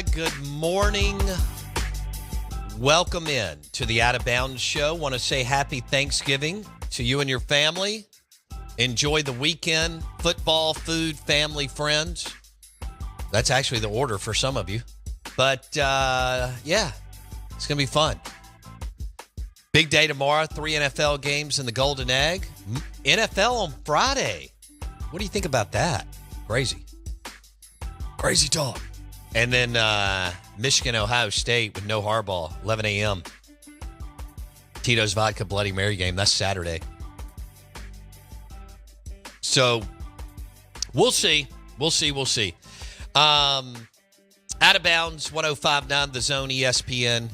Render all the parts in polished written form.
Good morning. Welcome in to the Out of Bounds Show. Want to say happy Thanksgiving to you and your family. Enjoy the weekend. Football, food, family, friends. That's actually the order for some of you. But, yeah, it's going to be fun. Big day tomorrow. 3 NFL games in the Golden Egg. NFL on Friday. What do you think about that? Crazy talk. And then Michigan, Ohio State with no Harbaugh, 11 a.m. Tito's Vodka Bloody Mary game. That's Saturday. So we'll see. We'll see. Out of Bounds, 105.9 The Zone, ESPN.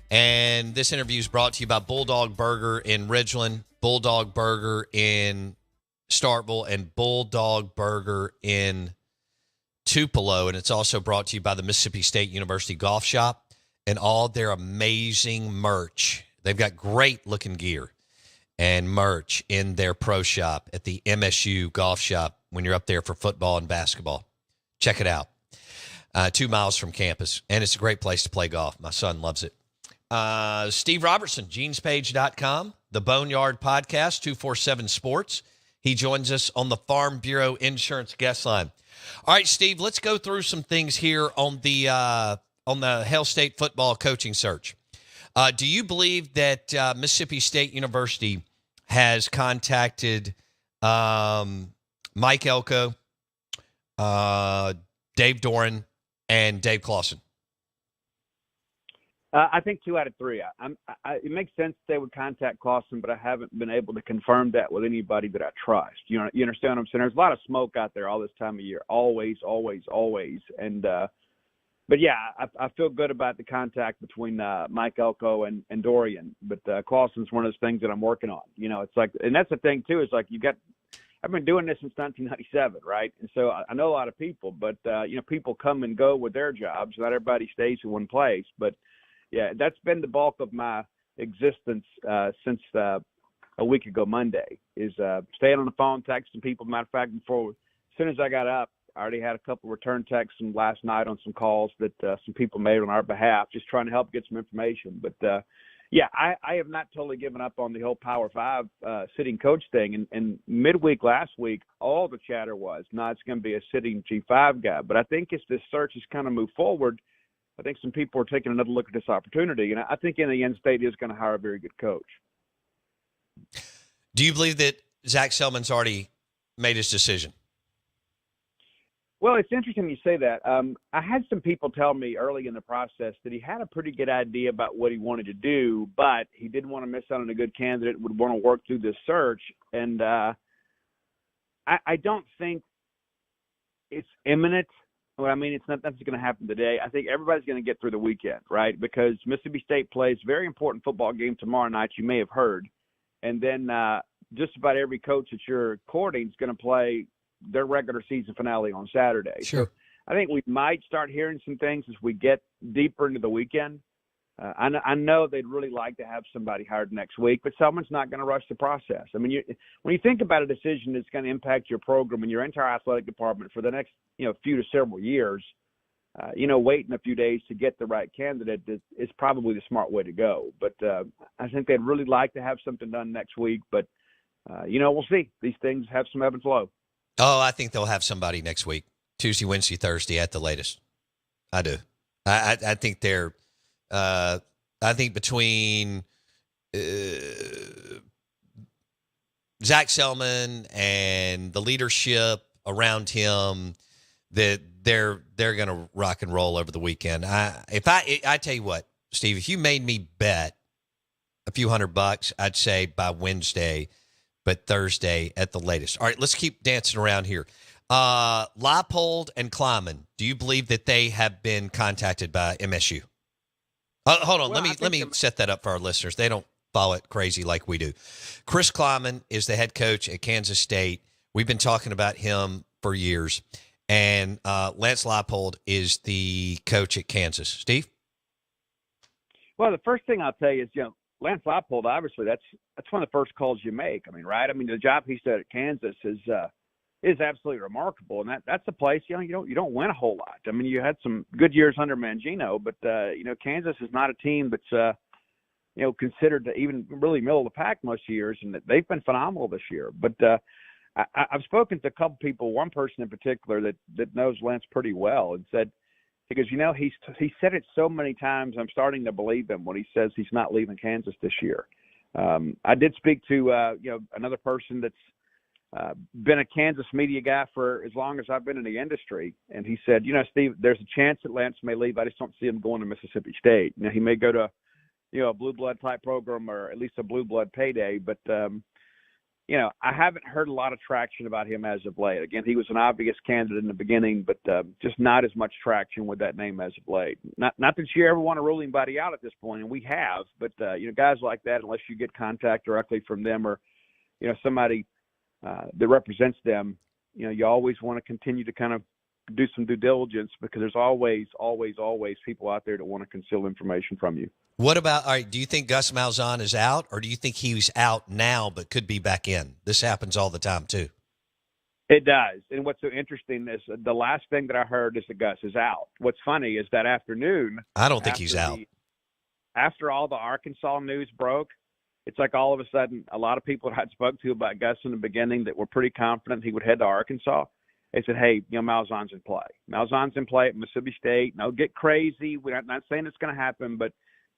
And this interview is brought to you by Bulldog Burger in Ridgeland, Bulldog Burger in Starkville, and Bulldog Burger in Tupelo. And it's also brought to you by the Mississippi State University Golf Shop and all their amazing merch. They've got great looking gear and merch in their pro shop at the MSU Golf Shop when you're up there for football and basketball. Check it out. 2 miles from campus. And it's a great place to play golf. My son loves it. Steve Robertson, genespage.com, the Boneyard Podcast, 247 Sports. He joins us on the Farm Bureau Insurance guest line. All right, Steve, let's go through some things here on the Hail State football coaching search. Do you believe that Mississippi State University has contacted Mike Elko, Dave Doran, and Dave Clawson? I think 2 out of 3. It makes sense they would contact Clawson, but I haven't been able to confirm that with anybody that I trust. You understand what I'm saying? There's a lot of smoke out there all this time of year, always. And but yeah, I feel good about the contact between Mike Elko and Dorian. But Clawson's one of those things that I'm working on. It's like, and that's the thing too. Is like I've been doing this since 1997, right? And so I know a lot of people, but people come and go with their jobs. Not everybody stays in one place, but yeah, that's been the bulk of my existence since a week ago Monday, is staying on the phone, texting people. Matter of fact, as soon as I got up, I already had a couple return texts from last night on some calls that some people made on our behalf, just trying to help get some information. But, yeah, I have not totally given up on the whole Power 5 sitting coach thing. And midweek last week, all the chatter was, no, it's going to be a sitting G5 guy. But I think as this search has kind of moved forward, I think some people are taking another look at this opportunity, and I think in the end, State is going to hire a very good coach. Do you believe that Zach Selman's already made his decision? Well, it's interesting you say that. I had some people tell me early in the process that he had a pretty good idea about what he wanted to do, but he didn't want to miss out on a good candidate, would want to work through this search. And I don't think it's imminent. Well, I mean, it's not that's going to happen today. I think everybody's going to get through the weekend, right? Because Mississippi State plays a very important football game tomorrow night, you may have heard. And then just about every coach that you're courting is going to play their regular season finale on Saturday. Sure. So I think we might start hearing some things as we get deeper into the weekend. I know they'd really like to have somebody hired next week, but someone's not going to rush the process. I mean, when you think about a decision that's going to impact your program and your entire athletic department for the next, few to several years, waiting a few days to get the right candidate is probably the smart way to go. But I think they'd really like to have something done next week. But, we'll see. These things have some ebb and flow. Oh, I think they'll have somebody next week, Tuesday, Wednesday, Thursday at the latest. I do. I think they're I think between Zach Selman and the leadership around him, that they're going to rock and roll over the weekend. I tell you what, Steve, if you made me bet a few $100, I'd say by Wednesday, but Thursday at the latest. All right, let's keep dancing around here. Leipold and Kleiman, do you believe that they have been contacted by MSU? Hold on, Well, let me set that up for our listeners. They don't follow it crazy like we do. Chris Kleiman is the head coach at Kansas State. We've been talking about him for years. And Lance Leipold is the coach at Kansas. Steve? Well, the first thing I'll tell you is, Lance Leipold, obviously, that's one of the first calls you make. I mean, right? I mean, the job he said at Kansas is is absolutely remarkable, and that's a place you don't win a whole lot. I mean, you had some good years under Mangino, but Kansas is not a team that's considered to even really middle of the pack most years, and they've been phenomenal this year. But I've spoken to a couple people, one person in particular that knows Lance pretty well, and said, because he said it so many times, I'm starting to believe him when he says he's not leaving Kansas this year. I did speak to another person that's been a Kansas media guy for as long as I've been in the industry. And he said, Steve, there's a chance that Lance may leave. I just don't see him going to Mississippi State. Now, he may go to, a blue blood type program or at least a blue blood payday. But, I haven't heard a lot of traction about him as of late. Again, he was an obvious candidate in the beginning, but just not as much traction with that name as of late. Not that you ever want to rule anybody out at this point, and we have, but, guys like that, unless you get contact directly from them or, somebody that represents them, you always want to continue to kind of do some due diligence, because there's always people out there that want to conceal information from you. What about, all right, do you think Gus Malzahn is out, or do you think he's out now but could be back in? This happens all the time too. It does. And what's so interesting is the last thing that I heard is that Gus is out. What's funny is that afternoon, I don't think he's out. After all the Arkansas news broke, it's like all of a sudden a lot of people that I'd spoke to about Gus in the beginning that were pretty confident he would head to Arkansas, they said, hey, Malzahn's in play. Malzahn's in play at Mississippi State. No, get crazy. We're not saying it's going to happen, but,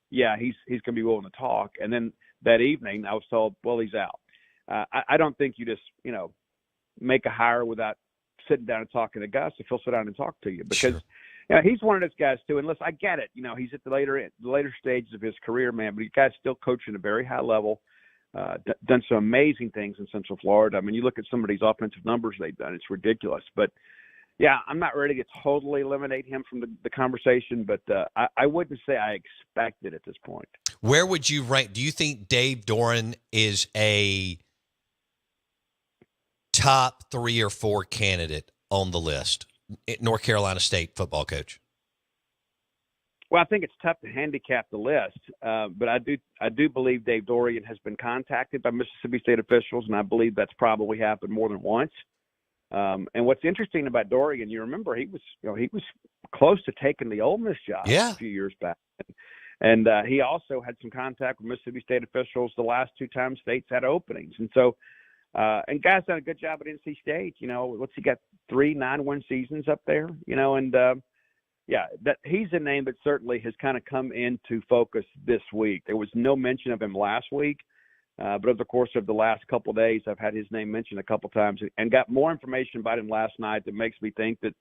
yeah, he's going to be willing to talk. And then that evening I was told, well, he's out. I don't think you just, make a hire without sitting down and talking to Gus, if he'll sit down and talk to you. Because he's one of those guys too. And listen, I get it. He's at the later stages of his career, man. But the guy's still coaching at a very high level. Done some amazing things in Central Florida. I mean, you look at some of these offensive numbers they've done; it's ridiculous. But yeah, I'm not ready to totally eliminate him from the conversation. But I wouldn't say I expect it at this point. Where would you rank? Do you think Dave Doran is a top 3 or 4 candidate on the list? North Carolina State football coach. Well, I think it's tough to handicap the list, but I do believe Dave Doran has been contacted by Mississippi State officials, and I believe that's probably happened more than once. And what's interesting about Doran, you remember he was close to taking the Ole Miss job a few years back, and he also had some contact with Mississippi State officials the last 2 times State's had openings, and so. And guys done a good job at NC State. What's he got? 3 9-win seasons up there. That he's a name that certainly has kind of come into focus this week. There was no mention of him last week, but over the course of the last couple of days, I've had his name mentioned a couple of times and got more information about him last night that makes me think that,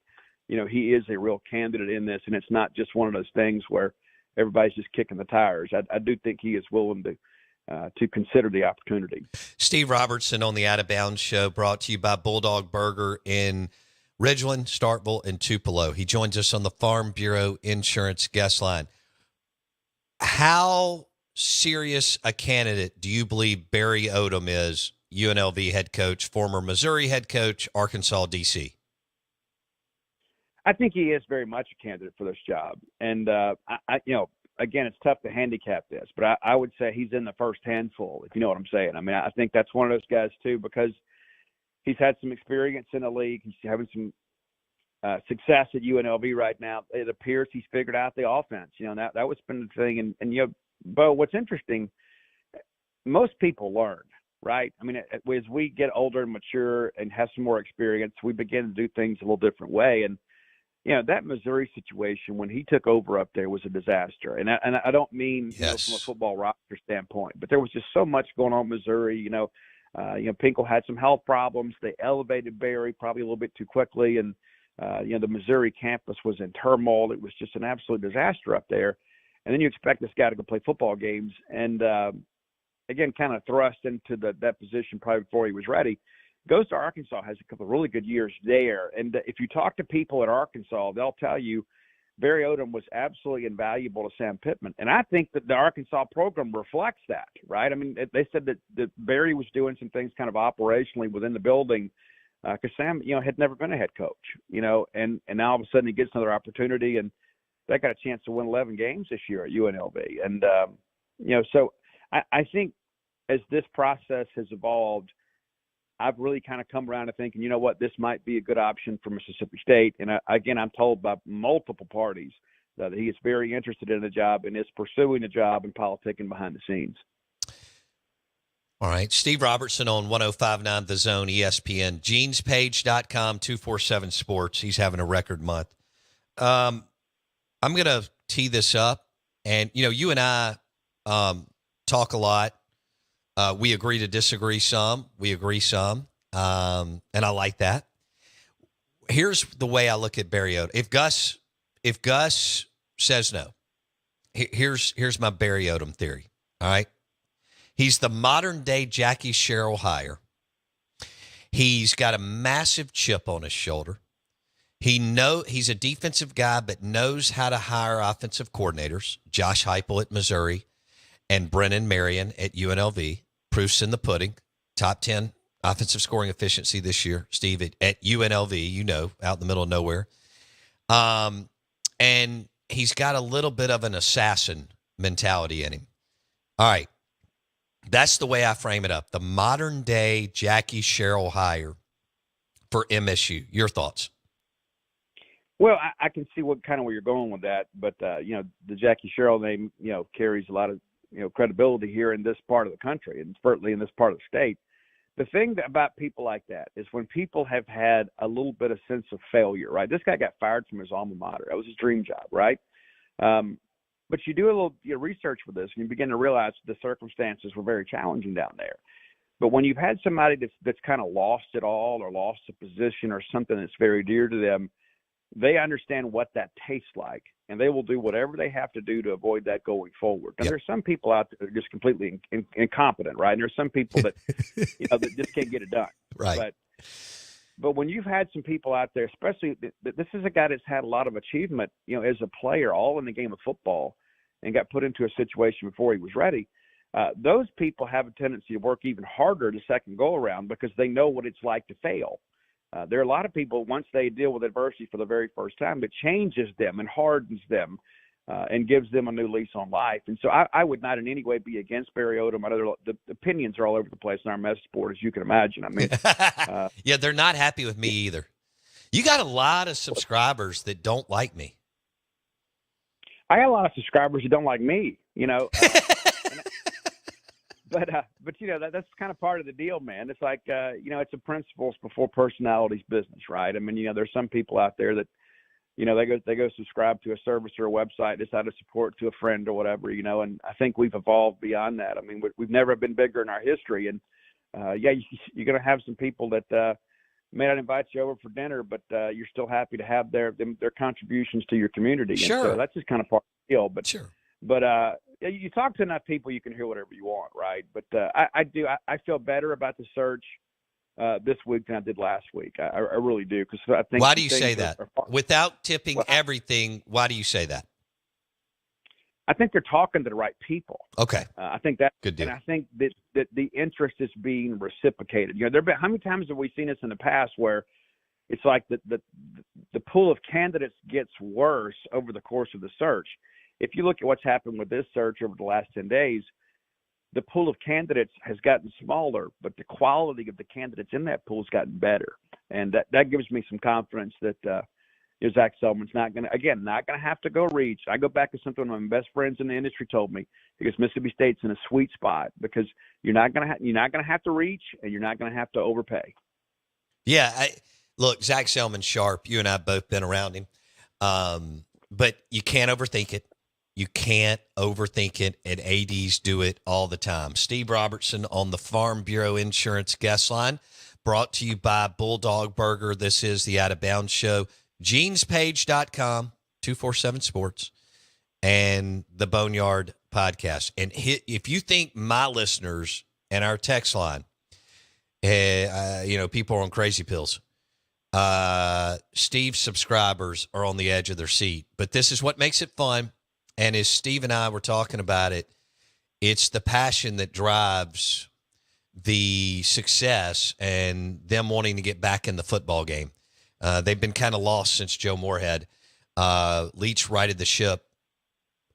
he is a real candidate in this, and it's not just one of those things where everybody's just kicking the tires. I do think he is willing to consider the opportunity. Steve Robertson on the Out of Bounds Show, brought to you by Bulldog Burger in Ridgeland, Starkville, and Tupelo. He joins us on the Farm Bureau Insurance guest line. How serious a candidate do you believe Barry Odom is, UNLV head coach, former Missouri head coach, Arkansas DC? I think he is very much a candidate for this job. And, again, it's tough to handicap this, but I would say he's in the first handful, if you know what I'm saying. I mean, I think that's one of those guys, too, because he's had some experience in the league. He's having some success at UNLV right now. It appears he's figured out the offense. That was been the thing. And Bo, what's interesting, most people learn, right? I mean, as we get older and mature and have some more experience, we begin to do things a little different way. And that Missouri situation when he took over up there was a disaster. And I don't mean from a football roster standpoint, but there was just so much going on in Missouri. Pinkel had some health problems. They elevated Barry probably a little bit too quickly. And, the Missouri campus was in turmoil. It was just an absolute disaster up there. And then you expect this guy to go play football games and, again, kind of thrust into that position probably before he was ready. Goes to Arkansas, has a couple of really good years there. And if you talk to people at Arkansas, they'll tell you Barry Odom was absolutely invaluable to Sam Pittman. And I think that the Arkansas program reflects that, right? I mean, they said that Barry was doing some things kind of operationally within the building because Sam, had never been a head coach, and now all of a sudden he gets another opportunity, and they got a chance to win 11 games this year at UNLV. And, so I think as this process has evolved, I've really kind of come around to thinking, you know what, this might be a good option for Mississippi State. And again, I'm told by multiple parties that he is very interested in the job and is pursuing a job and politicking behind the scenes. All right. Steve Robertson on 105.9 The Zone, ESPN. GenesPage.com, 247 Sports. He's having a record month. I'm going to tee this up. And, you and I talk a lot. We agree to disagree some. We agree some. And I like that. Here's the way I look at Barry Odom. If Gus says no, here's my Barry Odom theory. All right. He's the modern day Jackie Sherrill hire. He's got a massive chip on his shoulder. He's a defensive guy, but knows how to hire offensive coordinators. Josh Heupel at Missouri and Brennan Marion at UNLV. Proof's in the pudding. Top 10 offensive scoring efficiency this year, Steve, at UNLV, out in the middle of nowhere. And he's got a little bit of an assassin mentality in him. All right. That's the way I frame it up. The modern day Jackie Sherrill hire for MSU. Your thoughts? Well, I can see where you're going with that, but the Jackie Sherrill name, carries a lot of credibility here in this part of the country, and certainly in this part of the state. The thing about people like that is when people have had a little bit of sense of failure, right? This guy got fired from his alma mater. That was his dream job, right? But you do a little research for this, and you begin to realize the circumstances were very challenging down there. But when you've had somebody that's kind of lost it all, or lost a position, or something that's very dear to them, they understand what that tastes like, and they will do whatever they have to do to avoid that going forward. Now, There's some people out there that are just completely incompetent, right? And there's some people that that just can't get it done, right? But when you've had some people out there, especially this is a guy that's had a lot of achievement, as a player, all in the game of football, and got put into a situation before he was ready. Those people have a tendency to work even harder the second go around because they know what it's like to fail. There are a lot of people, once they deal with adversity for the very first time, it changes them and hardens them and gives them a new lease on life. And so I would not in any way be against Barry Odom. I know the opinions are all over the place in our message board, as you can imagine. I mean, yeah, they're not happy with me either. You got a lot of subscribers that don't like me. I got a lot of subscribers who don't like me, But that's kind of part of the deal, man. It's like, it's a principles before personalities business, right? I mean, there's some people out there that, they go subscribe to a service or a website, decide to support to a friend or whatever, and I think we've evolved beyond that. I mean, we've never been bigger in our history. And, you're going to have some people that may not invite you over for dinner, but you're still happy to have their contributions to your community. Sure. And so that's just kind of part of the deal. But sure. But you talk to enough people, you can hear whatever you want, right? But I feel better about the search this week than I did last week. I really do, because I think. Why do you say that? Without tipping everything, why do you say that? I think they're talking to the right people. Okay. I think that's good deal. And I think that the interest is being reciprocated. How many times have we seen this in the past where it's like the pool of candidates gets worse over the course of the search? If you look at what's happened with this search over the last 10 days, the pool of candidates has gotten smaller, but the quality of the candidates in that pool has gotten better. And that gives me some confidence that Zach Selman's not going to have to go reach. I go back to something one of my best friends in the industry told me, because Mississippi State's in a sweet spot, because you're not going to have to reach, and you're not going to have to overpay. Yeah. Look, Zach Selman's sharp. You and I have both been around him. But you can't overthink it. You can't overthink it, and ADs do it all the time. Steve Robertson on the Farm Bureau Insurance Guest Line, brought to you by Bulldog Burger. This is the Out of Bounds Show. GenesPage.com, 247 Sports, and the Boneyard Podcast. And if you think my listeners and our text line, people are on crazy pills, Steve's subscribers are on the edge of their seat. But this is what makes it fun. And as Steve and I were talking about it, it's the passion that drives the success and them wanting to get back in the football game. They've been kind of lost since Joe Moorhead. Leach righted the ship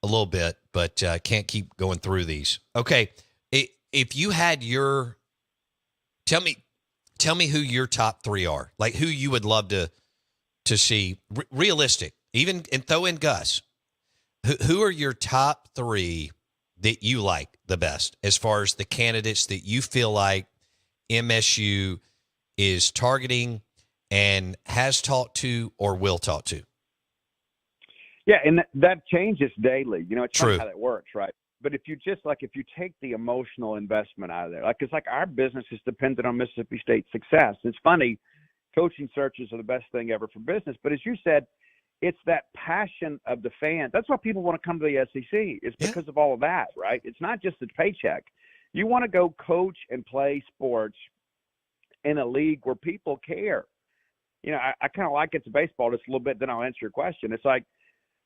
a little bit, but can't keep going through these. Okay, if you had tell me Tell me who your top three are. Like who you would love to see. Realistic, even and throw in Gus. Who are your top three that you like the best as far as the candidates that you feel like MSU is targeting and has talked to or will talk to? Yeah, and that changes daily. It's True. funny how that works, right? But if you take the emotional investment out of there, it's like our business is dependent on Mississippi State's success. It's funny, coaching searches are the best thing ever for business. But as you said, it's that passion of the fans. That's why people want to come to the SEC. It's because of all of that, right? It's not just the paycheck. You want to go coach and play sports in a league where people care. I kind of like it to baseball just a little bit, then I'll answer your question. It's like,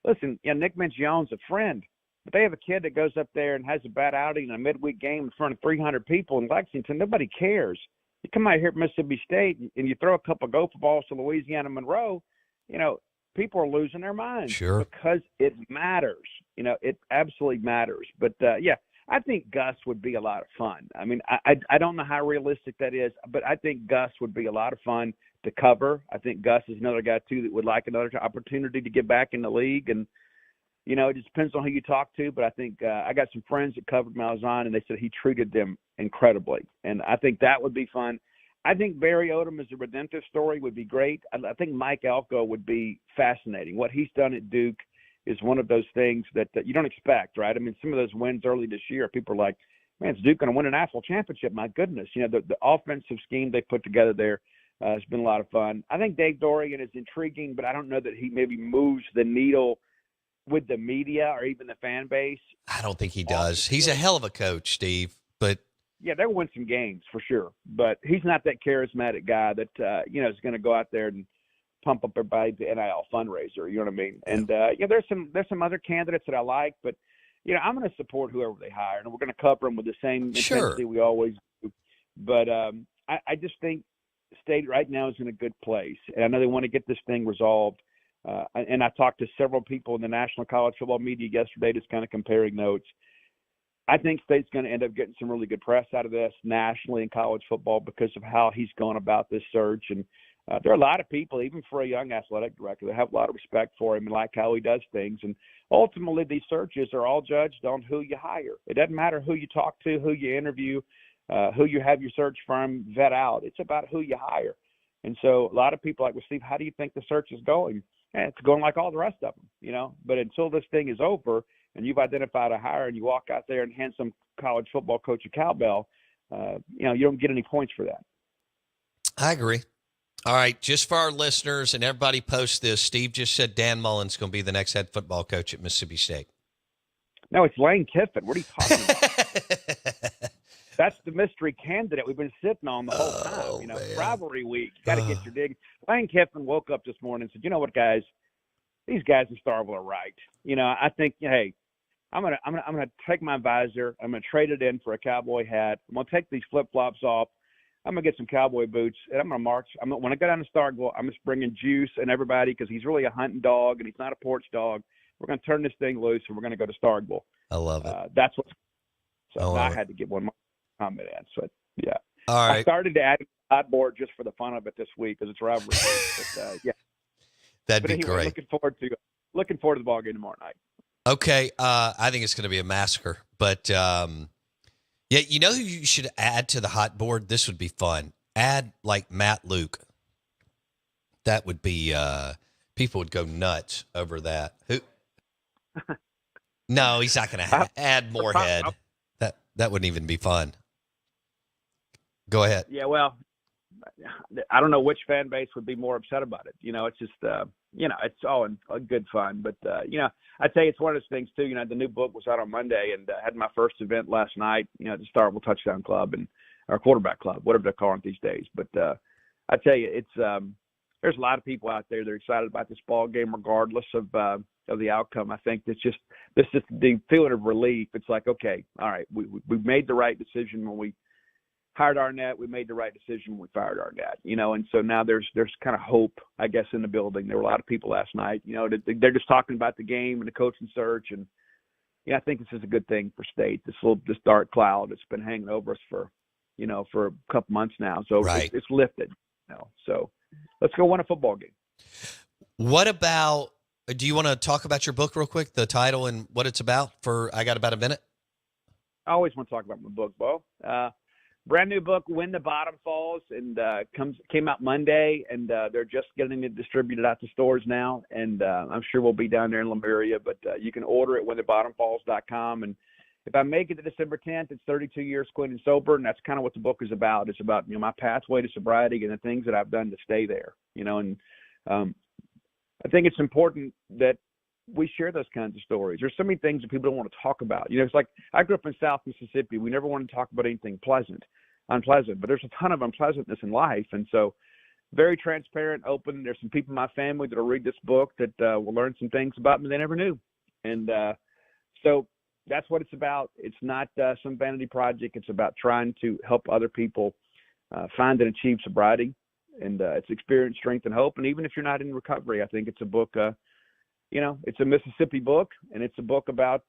listen, Nick Mangione's a friend, but they have a kid that goes up there and has a bad outing in a midweek game in front of 300 people in Lexington. Nobody cares. You come out here at Mississippi State and you throw a couple of gopher balls to Louisiana Monroe, people are losing their minds. Sure. Because it matters. It absolutely matters. But, I think Gus would be a lot of fun. I mean, I don't know how realistic that is, but I think Gus would be a lot of fun to cover. I think Gus is another guy, too, that would like another opportunity to get back in the league. And, it just depends on who you talk to. But I think I got some friends that covered Malzahn, and they said he treated them incredibly. And I think that would be fun. I think Barry Odom as a redemptive story would be great. I think Mike Elko would be fascinating. What he's done at Duke is one of those things that you don't expect, right? I mean, some of those wins early this year, people are like, man, is Duke going to win a national championship? My goodness. The offensive scheme they put together there has been a lot of fun. I think Dave Doran is intriguing, but I don't know that he maybe moves the needle with the media or even the fan base. I don't think he does. He's a hell of a coach, Steve, but yeah, they'll win some games for sure, but he's not that charismatic guy that is going to go out there and pump up everybody the NIL fundraiser. You know what I mean? And there's some other candidates that I like, but I'm going to support whoever they hire, and we're going to cover them with the same intensity we always do. But I just think State right now is in a good place, and I know they want to get this thing resolved. And I talked to several people in the national college football media yesterday, just kind of comparing notes. I think State's going to end up getting some really good press out of this nationally in college football because of how he's gone about this search. And there are a lot of people, even for a young athletic director, that have a lot of respect for him and like how he does things. And ultimately, these searches are all judged on who you hire. It doesn't matter who you talk to, who you interview, who you have your search firm vet out. It's about who you hire. And so a lot of people are like, well, Steve, how do you think the search is going? And it's going like all the rest of them, But until this thing is over and you've identified a hire and you walk out there and hand some college football coach a cowbell, you don't get any points for that. I agree. All right, just for our listeners and everybody post this, Steve just said Dan Mullen's going to be the next head football coach at Mississippi State. No, it's Lane Kiffin. What are you talking about? That's the mystery candidate we've been sitting on the whole time. Rivalry week. Got to get your dig. Lane Kiffin woke up this morning and said, "You know what, guys? These guys in Starkville are right. I think, hey, I'm gonna take my visor. I'm gonna trade it in for a cowboy hat. I'm gonna take these flip flops off. I'm gonna get some cowboy boots, and I'm gonna march. When I go down to Starkville, I'm just bringing Juice and everybody because he's really a hunting dog and he's not a porch dog. We're gonna turn this thing loose and we're gonna go to Starkville. I love it. That's what. So I had to get one more comment in. So yeah. All right. I started to add a hot board just for the fun of it this week because it's rivalry. But, yeah. That'd be anyway, great. Looking forward to the ball game tomorrow night. Okay, I think it's going to be a massacre. But yeah, you know who you should add to the hot board? This would be fun. Add like Matt Luke. That would be people would go nuts over that. Who? No, he's not going to add Moorhead. That wouldn't even be fun. Go ahead. Yeah, well, I don't know which fan base would be more upset about it. It's just, it's all in good fun. But, I tell you, it's one of those things, too. The new book was out on Monday, and I had my first event last night, at the Starkville Touchdown Club or Quarterback Club, whatever they're calling it these days. But I tell you, it's there's a lot of people out there that are excited about this ball game regardless of the outcome. I think it's just the feeling of relief. It's like, okay, all right, we made the right decision when we hired Arnett. We made the right decision when we fired Arnett, and so now there's kind of hope, I guess, in the building. There were a lot of people last night, they're just talking about the game and the coaching search. And I think this is a good thing for State. This dark cloud that's been hanging over us for, for a couple months now. So right. it's lifted. So let's go win a football game. What about, do you want to talk about your book real quick, the title and what it's about? I got about a minute. I always want to talk about my book, Bo. Brand new book, When the Bottom Falls, and came out Monday, and they're just getting it distributed out to stores now, and I'm sure we'll be down there in Lemuria, but you can order it whenthebottomfalls.com, and if I make it to December 10th, it's 32 years clean and sober, and that's kind of what the book is about. It's about my pathway to sobriety and the things that I've done to stay there, and I think it's important that we share those kinds of stories. There's so many things that people don't want to talk about. It's like I grew up in South Mississippi. We never wanted to talk about anything unpleasant, but there's a ton of unpleasantness in life. And so very transparent, open. There's some people in my family that will read this book that will learn some things about me they never knew. And so that's what it's about. It's not some vanity project. It's about trying to help other people find and achieve sobriety. And it's experience, strength, and hope. And even if you're not in recovery, I think it's a book it's a Mississippi book, and it's a book about,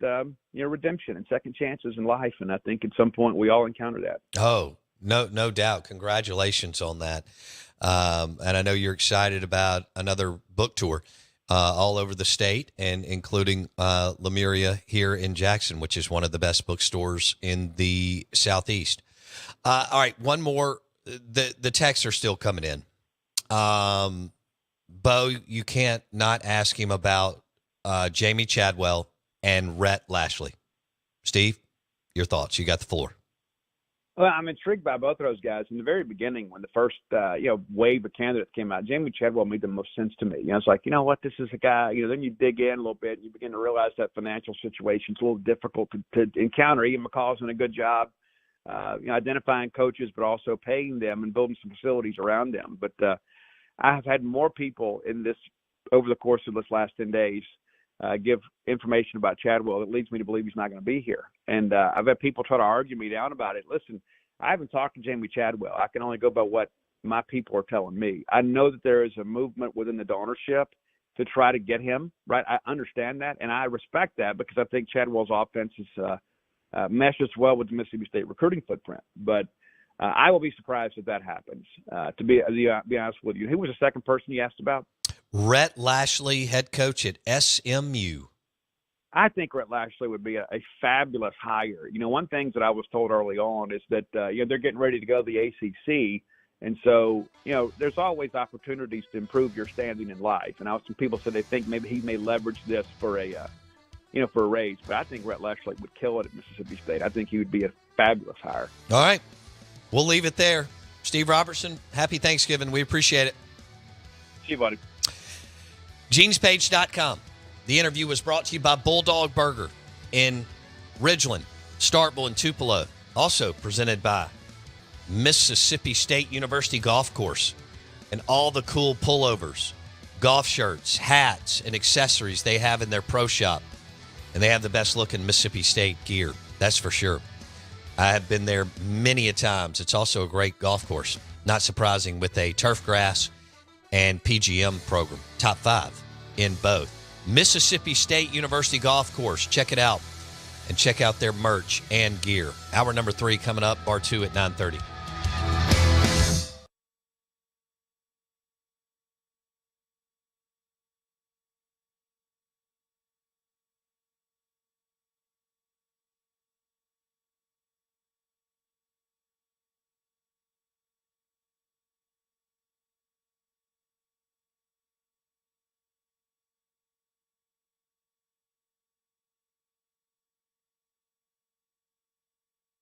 redemption and second chances in life. And I think at some point we all encounter that. Oh, no doubt. Congratulations on that. And I know you're excited about another book tour all over the state, and including Lemuria here in Jackson, which is one of the best bookstores in the Southeast. All right, one more. The texts are still coming in. Bo, you can't not ask him about Jamie Chadwell and Rhett Lashley. Steve, your thoughts. You got the floor. Well, I'm intrigued by both of those guys. In the very beginning, when the first wave of candidates came out, Jamie Chadwell made the most sense to me. It's like, what, this is a guy. Then you dig in a little bit, and you begin to realize that financial situation's a little difficult to encounter. Ian McCall's doing a good job, identifying coaches, but also paying them and building some facilities around them. But I have had more people in this over the course of this last 10 days give information about Chadwell that leads me to believe he's not going to be here. And I've had people try to argue me down about it. Listen, I haven't talked to Jamie Chadwell. I can only go by what my people are telling me. I know that there is a movement within the donorship to try to get him, right? I understand that, and I respect that because I think Chadwell's offense is meshes well with the Mississippi State recruiting footprint. But I will be surprised if that happens, to be honest with you. Who was the second person you asked about? Rhett Lashley, head coach at SMU. I think Rhett Lashley would be a fabulous hire. One thing that I was told early on is that they're getting ready to go to the ACC, and so there's always opportunities to improve your standing in life. And some people said they think maybe he may leverage this for a raise. But I think Rhett Lashley would kill it at Mississippi State. I think he would be a fabulous hire. All right, we'll leave it there. Steve Robertson, happy Thanksgiving. We appreciate it. See you, buddy. GenesPage.com. The interview was brought to you by Bulldog Burger in Ridgeland, Starkville, and Tupelo. Also presented by Mississippi State University Golf Course and all the cool pullovers, golf shirts, hats, and accessories they have in their pro shop. And they have the best looking Mississippi State gear. That's for sure. I have been there many a times. It's also a great golf course. Not surprising, with a turf grass and PGM program. Top 5 in both. Mississippi State University Golf Course. Check it out and check out their merch and gear. Hour number 3 coming up, bar 2 at 9:30.